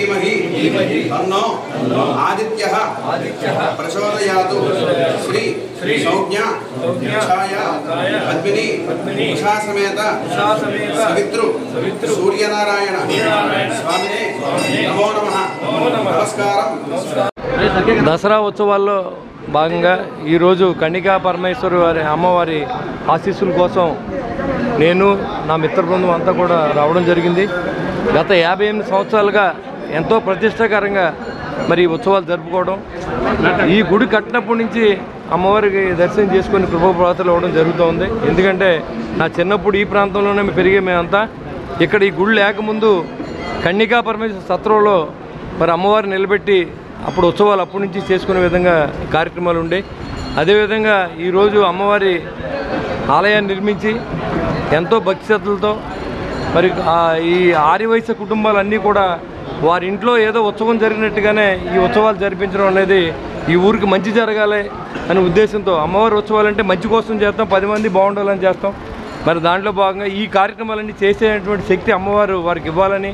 धीमहि तन्नो आदित्यः प्रचोदयातु। श्री सौज्ञा छाया पद्मिनी उषा समेत सवितृ सूर्यनारायण स्वामिने नमो नमः। नमस्कारं। దసరా ఉత్సవాల్లో భాగంగా ఈరోజు కన్నికా పరమేశ్వరి వారి అమ్మవారి ఆశీస్సుల కోసం నేను నా మిత్ర బృందం అంతా కూడా రావడం జరిగింది. గత 58 సంవత్సరాలుగా ఎంతో ప్రతిష్టాకరంగా మరి ఉత్సవాలు జరుపుకోవడం, ఈ గుడి కట్టినప్పటి నుంచి అమ్మవారికి దర్శనం చేసుకొని కృపాప్రాతలు అవ్వడం జరుగుతోంది. ఎందుకంటే నా చిన్నప్పుడు ఈ ప్రాంతంలోనే పెరిగే మేమంతా. ఇక్కడ ఈ గుడి లేకముందు కన్నికా పరమేశ్వర సత్రంలో మరి అమ్మవారిని నిలబెట్టి అప్పుడు ఉత్సవాలు అప్పటి నుంచి చేసుకునే విధంగా కార్యక్రమాలు ఉండే. అదేవిధంగా ఈరోజు అమ్మవారి ఆలయాన్ని నిర్మించి ఎంతో భక్తి శ్రద్ధలతో మరి ఈ ఆర్యవైశ్య కుటుంబాలన్నీ కూడా వారి ఇంట్లో ఏదో ఉత్సవం జరిగినట్టుగానే ఈ ఉత్సవాలు జరిపించడం అనేది ఈ ఊరికి మంచి జరగాలి అనే ఉద్దేశంతో అమ్మవారి ఉత్సవాలు అంటే మంచి కోసం చేస్తాం, 10 మంది బాగుండాలని చేస్తాం. మరి దాంట్లో భాగంగా ఈ కార్యక్రమాలన్నీ చేసేటువంటి శక్తి అమ్మవారు వారికి ఇవ్వాలని,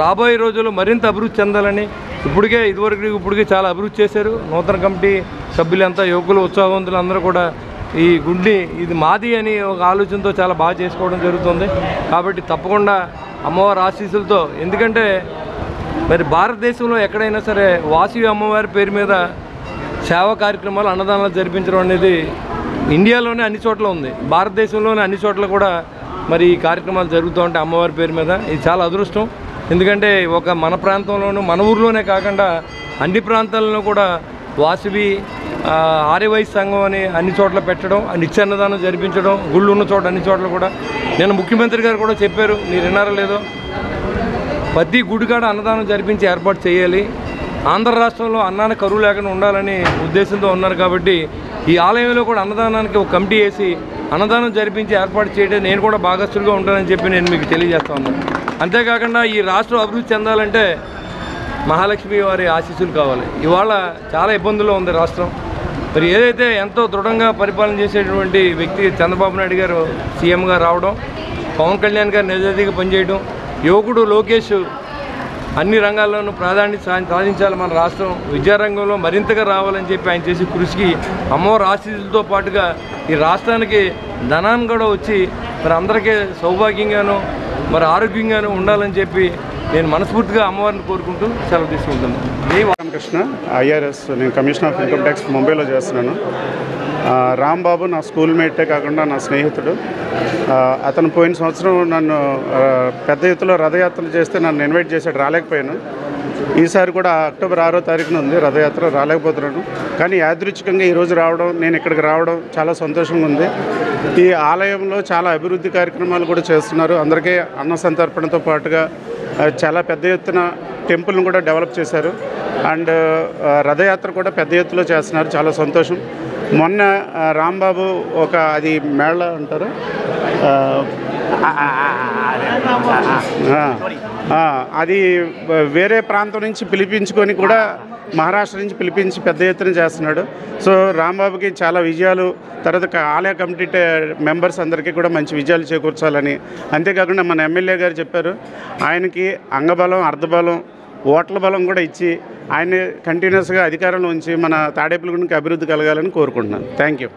రాబోయే రోజుల్లో మరింత అభివృద్ధి చెందాలని, ఇప్పటికే చాలా అభివృద్ధి చేశారు. నూతన కమిటీ సభ్యులంతా యువకులు ఉత్సాహవంతులు అందరూ కూడా ఈ గుడిని ఇది మాది అని ఒక ఆలోచనతో చాలా బాగా చేసుకోవడం జరుగుతుంది. కాబట్టి తప్పకుండా అమ్మవారి ఆశీస్సులతో, ఎందుకంటే మరి భారతదేశంలో ఎక్కడైనా సరే వాసవి అమ్మవారి పేరు మీద సేవా కార్యక్రమాలు అన్నదానాలు జరిపించడం అనేది ఇండియాలోనే అన్ని చోట్ల ఉంది, భారతదేశంలోనే అన్ని చోట్ల కూడా మరి ఈ కార్యక్రమాలు జరుగుతూ ఉంటాయి అమ్మవారి పేరు మీద. ఇది చాలా అదృష్టం. ఎందుకంటే ఒక మన ప్రాంతంలోనూ మన ఊర్లోనే కాకుండా అన్ని ప్రాంతాల్లో కూడా వాసవి ఆర్యవైశ్య సంఘం అని అన్ని చోట్ల పెట్టడం, నిత్యాన్నదానం జరిపించడం, గుళ్ళు ఉన్న చోట అన్ని చోట్ల కూడా. నేను ముఖ్యమంత్రి గారు కూడా చెప్పారు, మీరు విన్నారో లేదో, ప్రతి గుడికాడ అన్నదానం జరిపించి ఏర్పాటు చేయాలి, ఆంధ్ర రాష్ట్రంలో అన్నానికి కరువు లేకుండా ఉండాలని ఉద్దేశంతో ఉన్నారు. కాబట్టి ఈ ఆలయంలో కూడా అన్నదానానికి ఒక కమిటీ వేసి అన్నదానం జరిపించి ఏర్పాటు చేయడం నేను కూడా భాగస్థులుగా ఉంటానని చెప్పి నేను మీకు తెలియజేస్తా ఉన్నాను. అంతేకాకుండా ఈ రాష్ట్రం అభివృద్ధి చెందాలంటే మహాలక్ష్మి వారి ఆశీస్సులు కావాలి. ఇవాళ చాలా ఇబ్బందుల్లో ఉంది రాష్ట్రం. మరి ఏదైతే ఎంతో దృఢంగా పరిపాలన చేసేటువంటి వ్యక్తి చంద్రబాబు నాయుడు గారు సీఎంగా రావడం, పవన్ కళ్యాణ్ గారు నిజాయితీగా పనిచేయడం, యువకుడు లోకేష్ అన్ని రంగాల్లోనూ ప్రాధాన్యత సాధించాలి, మన రాష్ట్రం విద్యారంగంలో మరింతగా రావాలని చెప్పి ఆయన చేసే కృషికి అమ్మవారి ఆశీస్సులతో పాటుగా ఈ రాష్ట్రానికి ధనాన్ని కూడా వచ్చి మరి అందరికీ సౌభాగ్యంగాను మరి ఆరోగ్యంగాను ఉండాలని చెప్పి నేను మనస్ఫూర్తిగా అమ్మవారిని కోరుకుంటూ సెలవు తీసుకుంటున్నాను. జై రామకృష్ణ, ఐఆర్ఎస్. నేను కమిషనర్ ఆఫ్ ఇన్కమ్ ట్యాక్స్ ముంబైలో చేస్తున్నాను. రాంబాబు నా స్కూల్ మేటే కాకుండా నా స్నేహితుడు. అతను పోయిన సంవత్సరం నన్ను పెద్ద ఎత్తులో రథయాత్ర చేస్తే నన్ను ఇన్వైట్ చేశాడు, రాలేకపోయాను. ఈసారి కూడా అక్టోబర్ 6వ తారీఖున ఉంది రథయాత్ర, రాలేకపోతున్నాను. కానీ యాదృచ్ఛికంగా ఈరోజు రావడం, నేను ఇక్కడికి రావడం చాలా సంతోషంగా ఉంది. ఈ ఆలయంలో చాలా అభివృద్ధి కార్యక్రమాలు కూడా చేస్తున్నారు. అందరికీ అన్న సంతర్పణతో పాటుగా చాలా పెద్ద ఎత్తున టెంపుల్ను కూడా డెవలప్ చేశారు. అండ్ రథయాత్ర కూడా పెద్ద ఎత్తులో చేస్తున్నారు, చాలా సంతోషం. మొన్న రాంబాబు అది మేళ అంటారు, అది వేరే ప్రాంతం నుంచి పిలిపించుకొని కూడా మహారాష్ట్ర నుంచి పిలిపించి పెద్ద ఎత్తున చేస్తున్నాడు. సో రాంబాబుకి చాలా విజయాలు, తర్వాత ఆలయ కమిటీ మెంబర్స్ అందరికీ కూడా మంచి విజయాలు చేకూర్చాలని. అంతేకాకుండా మన ఎమ్మెల్యే గారు చెప్పారు, ఆయనకి అంగబలం, అర్ధబలం, ఓట్ల బలం కూడా ఇచ్చి ఆయన కంటిన్యూస్గా అధికారంలో ఉంచి మన తాడేపల్లిగూడెంకి అభివృద్ధి కలగాలని కోరుకుంటున్నాను. Thank you.